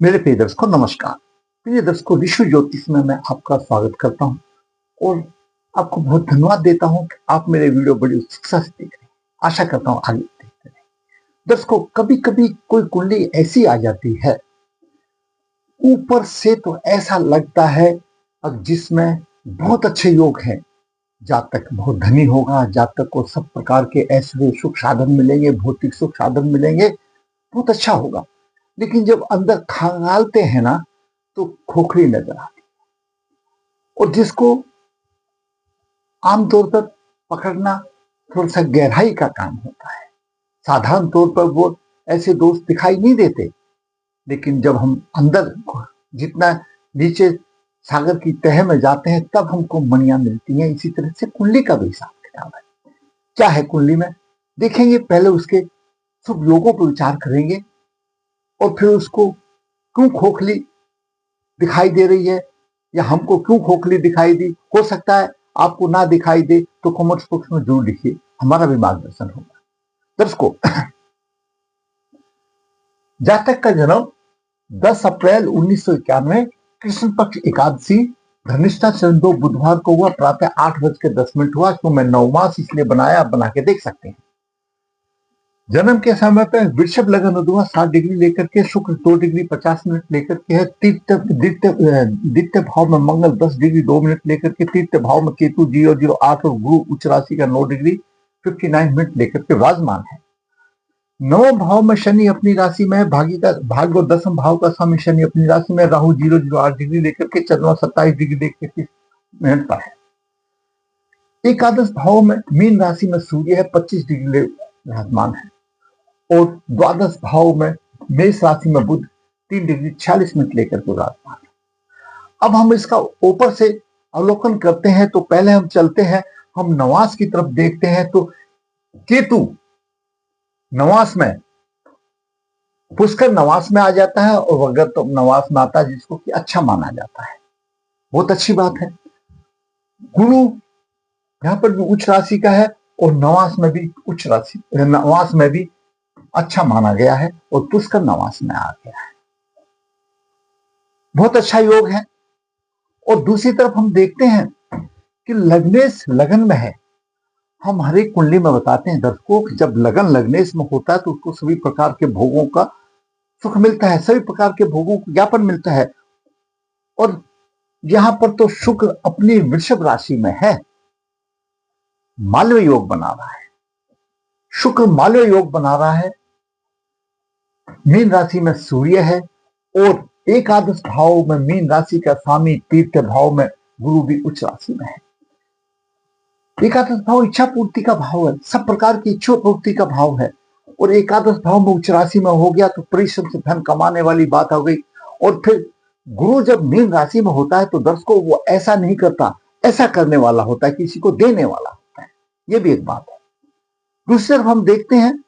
मेरे प्रिय दर्शकों नमस्कार। प्रिय दर्शकों, विश्व ज्योतिष में मैं आपका स्वागत करता हूं और आपको बहुत धन्यवाद देता हूं कि आप मेरे वीडियो बड़ी उत्सुकता से देख रहे हैं। आशा करता हूं आगे देखते रहें। दर्शकों, कभी कभी कोई कुंडली ऐसी आ जाती है, ऊपर से तो ऐसा लगता है अब जिसमें बहुत अच्छे योग हैं। जातक बहुत धनी होगा, जातक को सब प्रकार के ऐश्वर्य सुख साधन मिलेंगे, भौतिक सुख साधन मिलेंगे, बहुत अच्छा होगा। लेकिन जब अंदर खंगालते हैं ना, तो खोखली नजर आती है। और जिसको आमतौर पर पकड़ना थोड़ा सा गहराई का काम होता है। साधारण तौर पर वो ऐसे दोस्त दिखाई नहीं देते, लेकिन जब हम अंदर जितना नीचे सागर की तह में जाते हैं तब हमको मणियां मिलती हैं। इसी तरह से कुंडली का भी हिसाब किताब है। क्या है कुंडली में देखेंगे, पहले उसके शुभ योगों पर विचार करेंगे और फिर उसको क्यों खोखली दिखाई दे रही है या हमको क्यों खोखली दिखाई दी। हो सकता है आपको ना दिखाई दे तो कमेंट बॉक्स में जरूर लिखिए, हमारा भी मार्गदर्शन होगा। दर्शकों, जातक का जन्म 10 अप्रैल 1991 कृष्ण पक्ष एकादशी धनिष्ठा चंद्र बुधवार को हुआ। प्रातः 8:10 हुआ। इसको मैं नवमास इसलिए बनाया, बना के देख सकते हैं। जन्म के समय पे वृषभ लगन हुआ 7 डिग्री लेकर के, शुक्र 2 डिग्री 50 मिनट लेकर के है। द्वितीय भाव में मंगल 10 डिग्री 2 मिनट लेकर के, तृतीय भाव में केतु 008 और गुरु उच्च राशि का 9 डिग्री 59 मिनट लेकर के विराजमान है। नवम भाव में शनि अपनी राशि में है। भाग्य और दसम भाव का स्वामी शनि अपनी राशि में, राहु 008 डिग्री लेकर के, चंद्रमा 27 डिग्री लेकर के मिनट पर है। एकादश भाव में मीन राशि में सूर्य है, 25 डिग्री विराजमान है। और द्वादश भाव में मेष राशि में बुध 3 डिग्री 46 मिनट लेकर के विराजमान है। अब हम इसका ऊपर से अवलोकन करते हैं तो पहले हम चलते हैं, हम नवास की तरफ देखते हैं तो केतु नवास में, पुष्कर नवास में आ जाता है और वगर तो नवास में आता है, जिसको कि अच्छा माना जाता है, बहुत अच्छी बात है। गुरु यहाँ पर भी उच्च राशि का है और नवास में भी उच्च राशि, नवास में भी अच्छा माना गया है और पुष्कर नवास में आ गया है, बहुत अच्छा योग है। और दूसरी तरफ हम देखते हैं कि लग्नेश लगन में है। हम हर एक कुंडली में बताते हैं दर्शकों कि जब लगन लग्नेश में होता है तो उसको सभी प्रकार के भोगों का सुख मिलता है, सभी प्रकार के भोगों को ज्ञापन मिलता है। और यहां पर तो शुक्र अपनी वृषभ राशि में है, मालव्य योग बना रहा है। शुक्र मालव्य योग बना रहा है, मीन राशि में सूर्य है और एकादश भाव में मीन राशि का स्वामी, तृतीय भाव में गुरु भी उच्च राशि में है। एकादश भाव इच्छा पूर्ति का भाव है, सब प्रकार की इच्छा पूर्ति का भाव है। और एकादश भाव में उच्च राशि में हो गया तो परिश्रम से धन कमाने वाली बात हो गई। और फिर गुरु जब मीन राशि में होता है तो दर्शकों वो ऐसा नहीं करता, ऐसा करने वाला होता है, किसी को देने वाला होता है, ये भी एक बात है। दूसरी तरफ हम देखते हैं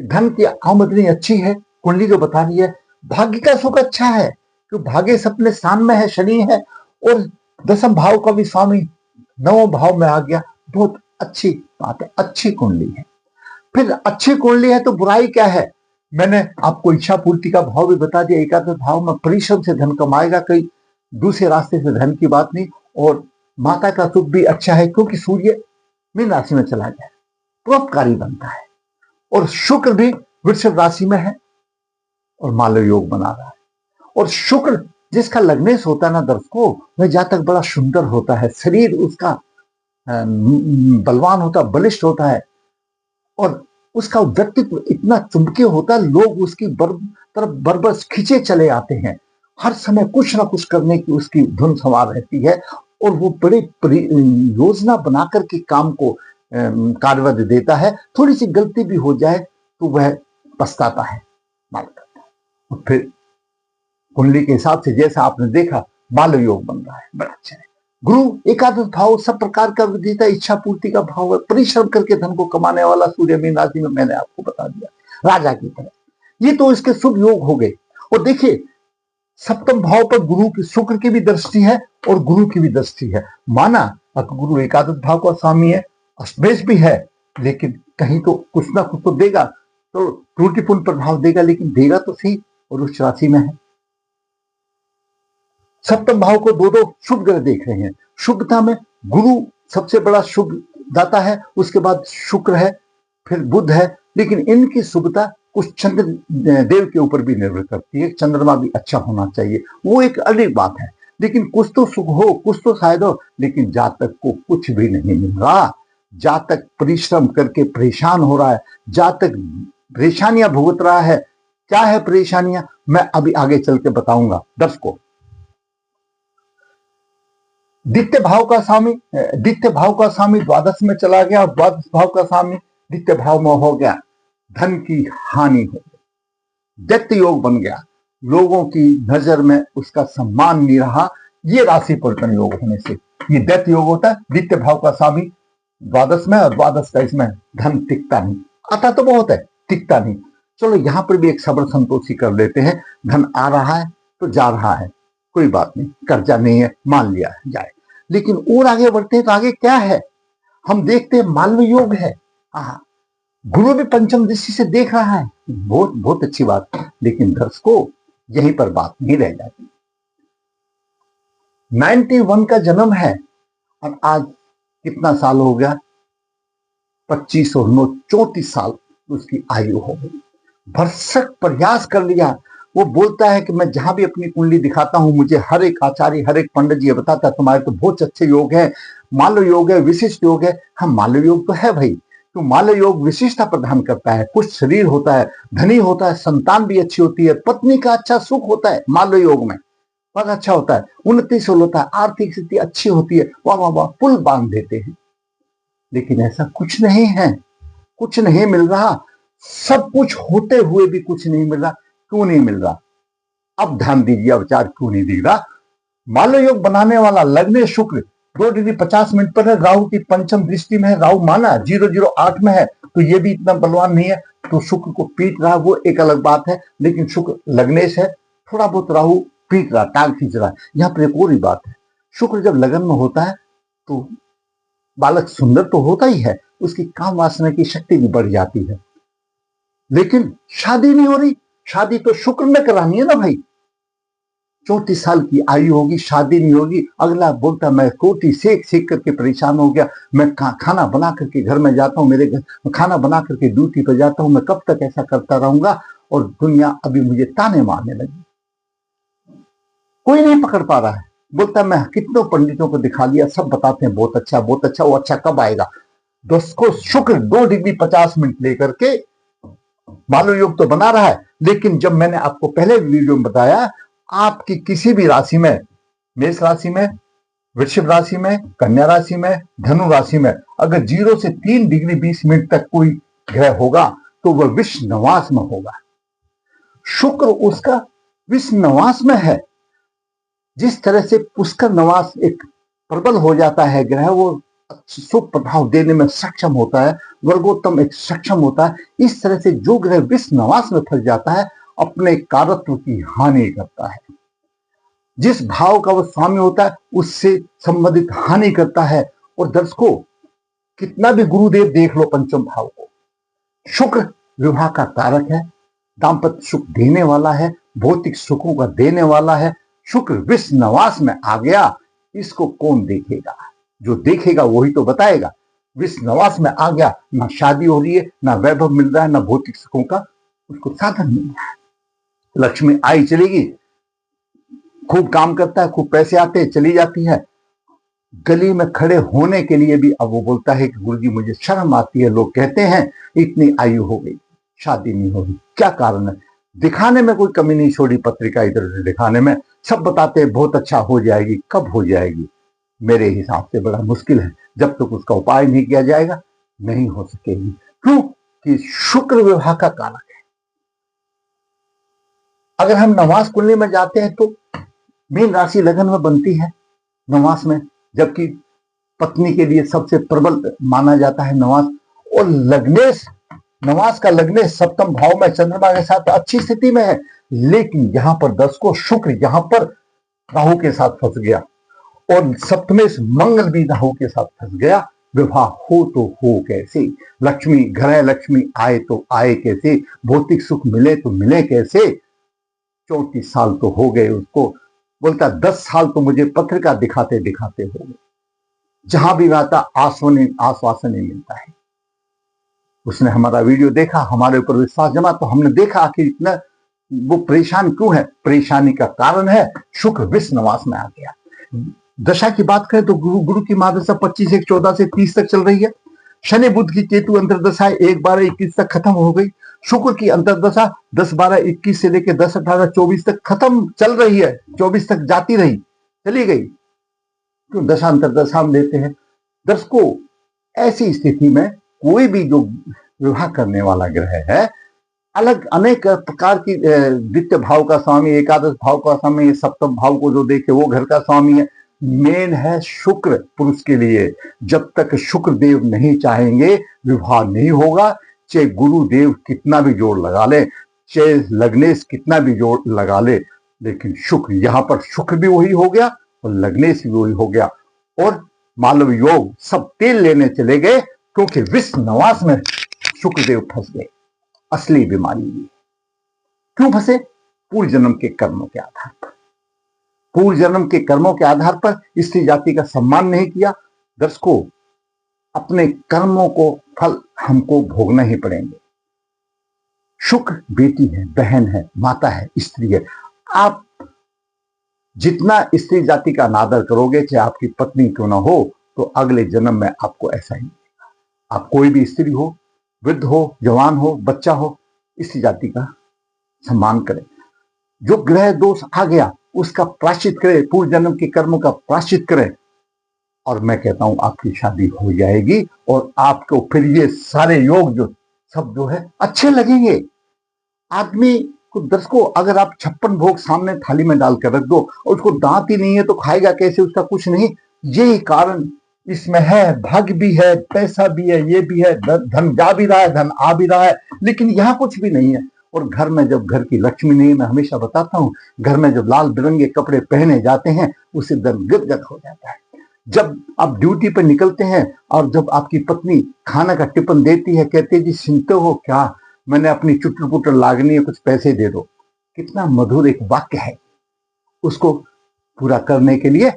धन की आमदनी अच्छी है, कुंडली जो बता रही है। भाग्य का सुख अच्छा है, क्यों भाग्य अपने स्थान में है, शनि है और दसम भाव का भी स्वामी नवम भाव में आ गया, बहुत अच्छी बात है, अच्छी कुंडली है। फिर अच्छी कुंडली है तो बुराई क्या है, मैंने आपको इच्छा पूर्ति का भाव भी बता दिया। एकादश भाव में परिश्रम से धन कमाएगा, कई दूसरे रास्ते से धन की बात नहीं। और माता का सुख भी अच्छा है, क्योंकि सूर्य मीन राशि में चला गया, परोपकारी बनता है। और शुक्र भी वृषभ राशि में है और मालव्य योग बना रहा है। और शुक्र जिसका लग्नेश होता है ना दर्शकों, वह जातक बड़ा सुंदर होता है, शरीर उसका बलवान होता, बलिष्ठ होता है और उसका व्यक्तित्व इतना चुंबकीय होता है, लोग उसकी तरफ बरबस खींचे चले आते हैं। हर समय कुछ ना कुछ करने की उसकी धुन सवार रहती है और वो बड़ी योजना बनाकर के काम को कार्यवद देता है। थोड़ी सी गलती भी हो जाए तो वह पछताता है, माल करता है। और फिर कुंडली के हिसाब से जैसा आपने देखा मालव योग बन रहा है, बड़ा अच्छा है। गुरु एकादश भाव सब प्रकार का विदिता, इच्छा पूर्ति का भाव है, परिश्रम करके धन को कमाने वाला सूर्य मीन राशि में, मैंने आपको बता दिया राजा की तरह। ये तो इसके शुभ योग हो गए। और देखिए सप्तम भाव पर गुरु की, शुक्र की भी दृष्टि है और गुरु की भी दृष्टि है। माना गुरु एकादश भाव का स्वामी है, अष्टमेश भी है, लेकिन कहीं तो कुछ ना कुछ तो देगा, तो त्रुटिपूर्ण प्रभाव देगा, लेकिन देगा तो सही और उच्च राशि में है। सप्तम भाव को दो दो शुभ ग्रह देख रहे हैं। शुभता में गुरु सबसे बड़ा शुभ दाता है, उसके बाद शुक्र है, फिर बुध है, लेकिन इनकी शुभता कुछ चंद्र देव के ऊपर भी निर्भर करती है। चंद्रमा भी अच्छा होना चाहिए, वो एक अलग बात है। लेकिन कुछ तो सुख हो, कुछ तो शायद हो, लेकिन जातक को कुछ भी नहीं मिल रहा। जातक परिश्रम करके परेशान हो रहा है, जातक परेशानियां भुगत रहा है। क्या है परेशानियां, मैं अभी आगे चल के बताऊंगा दर्शकों। द्वितीय भाव का स्वामी द्वादश में चला गया और द्वादश भाव का स्वामी द्वितीय भाव में हो गया, धन की हानि हो गई, दैत्य योग बन गया, लोगों की नजर में उसका सम्मान नहीं रहा। ये राशि परिवर्तन योग होने से ये दैत्य योग होता है। द्वितीय भाव का स्वामी द्वादश में और द्वादश का इसमें धन टिकता नहीं, आता तो बहुत है, टिकता नहीं। चलो यहां पर भी एक सब्र संतोषी कर लेते हैं, धन आ रहा है तो जा रहा है, कोई बात नहीं, कर्जा नहीं है, मान लिया जाए। लेकिन और आगे बढ़ते हैं तो आगे क्या है, हम देखते हैं मालव योग है। गुरु भी पंचम दृष्टि से देख रहा है, बहुत बहुत अच्छी बात है। लेकिन दर्शकों यहीं पर बात नहीं रह जाती। 91 का जन्म है और आज कितना साल हो गया, 25 और 9 34 साल उसकी आयु हो गई। भरसक प्रयास कर लिया। वो बोलता है कि मैं जहां भी अपनी कुंडली दिखाता हूं, मुझे हर एक आचार्य, हर एक पंडित जी बताता है तुम्हारे तो बहुत अच्छे योग है, मालव योग है, विशिष्ट योग है। हाँ, मालव योग तो है भाई, तो मालव योग विशिष्टता प्रदान करता है, कुछ शरीर होता है, धनी होता है, संतान भी अच्छी होती है, पत्नी का अच्छा सुख होता है, मालव योग में बहुत अच्छा होता है, उन्नति से होता है, आर्थिक स्थिति अच्छी होती है, वाह वाह वाह, पुल बांध देते हैं। लेकिन ऐसा कुछ नहीं है, कुछ नहीं मिल रहा। सब कुछ होते हुए भी कुछ नहीं मिल रहा। क्यों नहीं मिल रहा, अब ध्यान दीजिए, विचार क्यों नहीं दिख रहा। मालव योग बनाने वाला लग्न शुक्र 2 डिग्री 50 मिनट पर है, राहु की पंचम दृष्टि में है, राहु माना 008 में है, तो ये भी इतना बलवान नहीं है, तो शुक्र को पीट रहा, वो एक अलग बात है। लेकिन शुक्र लग्नेश है, थोड़ा बहुत राहु पीट रहा, टांग खींच रहा है। यहाँ पर एक और ही बात है, शुक्र जब लगन में होता है तो बालक सुंदर तो होता ही है, उसकी काम वासना की शक्ति भी बढ़ जाती है। लेकिन शादी नहीं हो रही, शादी तो शुक्र ने करानी है ना भाई। 34 साल की आयु होगी, शादी नहीं होगी। अगला बोलता मैं रोटी सेक सेक करके परेशान हो गया, मैं खाना बना करके घर में जाता हूँ, मेरे घर खाना बना करके ड्यूटी पर जाता हूँ, मैं कब तक ऐसा करता रहूंगा, और दुनिया अभी मुझे ताने मारने लगी। कोई नहीं पकड़ पा रहा है, बोलता मैं कितनों पंडितों को दिखा लिया, सब बताते हैं बहुत अच्छा बहुत अच्छा। वो अच्छा कब आएगा। दोस्तों शुक्र 2 डिग्री 50 मिनट लेकर के मालव योग तो बना रहा है, लेकिन जब मैंने आपको पहले वीडियो में बताया, आपकी किसी भी राशि में, मेष राशि में, वृषभ राशि में, कन्या राशि में, धनु राशि में, अगर 0 से 3 डिग्री 20 मिनट तक कोई ग्रह होगा तो वह विश्व नवास में होगा। शुक्र उसका विश्व नवास में है। जिस तरह से पुष्कर नवास एक प्रबल हो जाता है ग्रह, वो शुभ प्रभाव देने में सक्षम होता है, वर्गोत्तम एक सक्षम होता है, इस तरह से जो ग्रह विश्व नवास में फंस जाता है अपने कारत्व की हानि करता है। जिस भाव का वह स्वामी होता है उससे संबंधित हानि करता है। और दर्शकों कितना भी गुरुदेव देख लो पंचम भाव को, शुक्र विवाह का कारक है, दाम्पत्य सुख देने वाला है, भौतिक सुखों का देने वाला है। शुक्र विश्व नवास में आ गया, इसको कौन देखेगा, जो देखेगा वही तो बताएगा। विश्व नवास में आ गया, ना शादी हो रही है, ना वैभव मिल रहा है, ना भौतिक सुखों का उसको साधन मिल रहा है। लक्ष्मी आई चलेगी, खूब काम करता है, खूब पैसे आते हैं, चली जाती है। गली में खड़े होने के लिए भी अब वो बोलता है कि गुरुजी मुझे शर्म आती है, लोग कहते हैं इतनी आयु हो गई शादी नहीं हो रही, क्या कारण है। दिखाने में कोई कमी नहीं छोड़ी, पत्रिका इधर उधर दिखाने में, सब बताते हैं बहुत अच्छा हो जाएगी। कब हो जाएगी, मेरे हिसाब से बड़ा मुश्किल है, जब तक उसका उपाय नहीं किया जाएगा नहीं हो सकेगी। क्यों कि शुक्र विवाह का कारक है। अगर हम नवास कुंडली में जाते हैं तो मीन राशि लगन में बनती है नवास में, जबकि पत्नी के लिए सबसे प्रबल माना जाता है नवास। और लग्नेश, नवास का लग्नेश सप्तम भाव में चंद्रमा के साथ अच्छी स्थिति में है, लेकिन यहां पर 10 को शुक्र यहां पर राहु के साथ फंस गया, और सप्तमेश मंगल भी राहु के साथ फंस गया। विवाह हो तो हो कैसे, लक्ष्मी घर लक्ष्मी आए तो आए कैसे, भौतिक सुख मिले तो मिले कैसे। 34 साल तो हो गए उसको, बोलता 10 साल तो मुझे पत्रिका दिखाते दिखाते हो गए, जहां भी आता आश्वासन ही मिलता है। उसने हमारा वीडियो देखा, हमारे ऊपर विश्वास जमा, तो हमने देखा आखिर इतना वो परेशान क्यों है। परेशानी का कारण है शुक्र विश्व निवास में आ गया। दशा की बात करें तो गुरु की महादशा 25/1/14 से 30 तक चल रही है। शनि बुध की केतु अंतरदशा 1/12/21 तक खत्म हो गई। शुक्र की अंतरदशा 10/12/21 से लेकर 10/18/24 तक खत्म चल रही है, 24 तक जाती रही, चली गई। तो दशा अंतरदशा हम लेते हैं। दर्शकों, ऐसी स्थिति में कोई भी जो विवाह करने वाला ग्रह है, अलग अनेक प्रकार की द्वितीय भाव का स्वामी, एकादश भाव का स्वामी, सप्तम भाव को जो देखे वो घर का स्वामी है। मेन है शुक्र पुरुष के लिए। जब तक शुक्र देव नहीं चाहेंगे विवाह नहीं होगा, चाहे गुरुदेव कितना भी जोर लगा ले, चाहे लग्नेश कितना भी जोर लगा ले, लेकिन शुक्र, यहां पर शुक्र भी वही हो गया और लग्नेश भी वही हो गया। और मालव योग सब तेल लेने चले गए, क्योंकि विश्व निवास में शुक्रदेव फंस गए। असली बीमारी ये। क्यों फंसे? पूर्व जन्म के कर्मों के आधार पर। पूर्व जन्म के कर्मों के आधार पर स्त्री जाति का सम्मान नहीं किया। दर्शकों, अपने कर्मों को फल हमको भोगना ही पड़ेंगे। शुक्र बेटी है, बहन है, माता है, स्त्री है। आप जितना स्त्री जाति का अनादर करोगे, चाहे आपकी पत्नी क्यों ना हो, तो अगले जन्म में आपको ऐसा ही मिलेगा। आप कोई भी स्त्री हो, वृद्ध हो, जवान हो, बच्चा हो, स्त्री जाति का सम्मान करें। जो ग्रह दोष आ गया उसका प्रायश्चित करें, पूर्व जन्म के कर्मों का प्रायश्चित करें, और मैं कहता हूं आपकी शादी हो जाएगी और आपको फिर ये सारे योग जो सब जो है अच्छे लगेंगे। आदमी को, दर्शकों, अगर आप 56 भोग सामने थाली में डालकर रख दो और उसको दांत ही नहीं है तो खाएगा कैसे? उसका कुछ नहीं। यही कारण इसमें है। भाग्य भी है, पैसा भी है, ये भी है, धन जा भी रहा है, धन आ भी रहा है, लेकिन यहाँ कुछ भी नहीं है। और घर में जब घर की लक्ष्मी नहीं, मैं हमेशा बताता हूँ, घर में जब लाल बिरंगे कपड़े पहने जाते हैं उससे धन गदगद हो जाता है। जब आप ड्यूटी पर निकलते हैं और जब आपकी पत्नी खाना का टिफिन देती है, कहते जी सुनते हो क्या, मैंने अपनी चुटर पुटर लागनी है, कुछ पैसे दे दो। कितना मधुर एक वाक्य है। उसको पूरा करने के लिए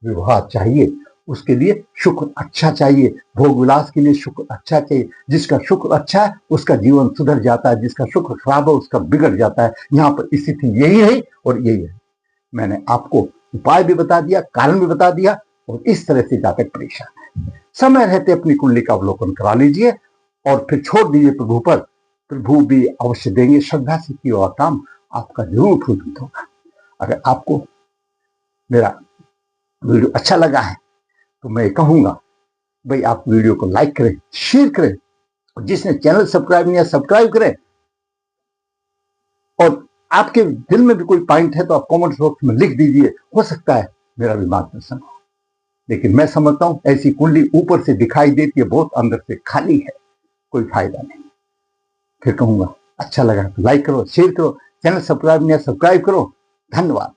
विवाह चाहिए, उसके लिए शुक्र अच्छा चाहिए, भोग विलास के लिए शुक्र अच्छा चाहिए। जिसका शुक्र अच्छा है उसका जीवन सुधर जाता है, जिसका शुक्र खराब है उसका बिगड़ जाता है। यहाँ पर स्थिति यही है और यही है। मैंने आपको उपाय भी बता दिया, कारण भी बता दिया, और इस तरह से जातक परेशान है। समय रहते अपनी कुंडली का अवलोकन करा लीजिए और फिर छोड़ दीजिए प्रभु पर। प्रभु भी अवश्य देंगे। श्रद्धा से किया हुआ काम आपका जरूर फलित होगा। अगर आपको मेरा वीडियो अच्छा लगा है तो मैं कहूंगा भाई आप वीडियो को लाइक करें, शेयर करें, और जिसने चैनल सब्सक्राइब नहीं है सब्सक्राइब करें। और आपके दिल में भी कोई पॉइंट है तो आप कमेंट बॉक्स में लिख दीजिए, हो सकता है मेरा भी मार्गदर्शन हो। लेकिन मैं समझता हूं ऐसी कुंडली ऊपर से दिखाई देती है, बहुत अंदर से खाली है, कोई फायदा नहीं। फिर कहूंगा अच्छा लगा तो लाइक करो, शेयर करो, चैनल सब्सक्राइब नहीं है सब्सक्राइब करो। धन्यवाद।